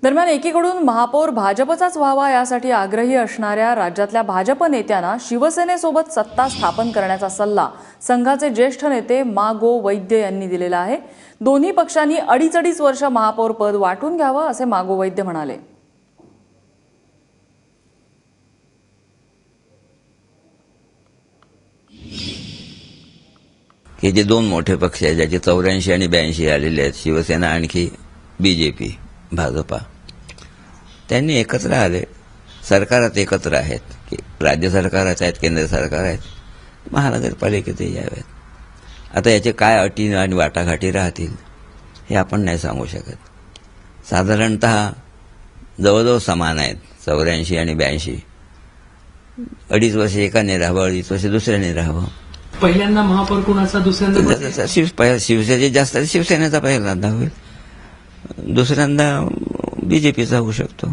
दरम्यान एकीकडून महापौर भाजपचाच व्हावा यासाठी आग्रही असणाऱ्या राज्यातल्या भाजप नेत्यांना शिवसेनेसोबत सत्ता स्थापन करण्याचा सल्ला संघाचे ज्येष्ठ नेते मा गो वैद्य यांनी दिलेला आहे। दोन्ही पक्षांनी अडीच वर्ष महापौर पद वाटून घ्यावं असे मा गो वैद्य म्हणाले। हे जे दोन मोठे पक्ष आहेत ज्याचे 84 आणि 82 आलेले आहेत, शिवसेना आणखी बीजेपी भाजपा, त्यांनी एकत्र आले, सरकारात एकत्र आहेत, की राज्य सरकारात आहेत, केंद्र सरकार आहेत, महानगरपालिकेतही यावेत। आता याचे काय अटी आणि वाटाघाटी राहतील हे आपण नाही सांगू शकत। साधारणतः जवळजवळ समान आहेत, 84 आणि 82। 2.5 वर्ष एकाने राहावं, 2.5 वर्ष दुसऱ्याने राहावं। पहिल्यांदा महापौर कुणाचा, दुसऱ्यांदा शिवसेनेचे जास्त शिवसेनेचा पहिल्यांदा होईल, दुसऱ्यांदा बीजेपीचा होऊ शकतो।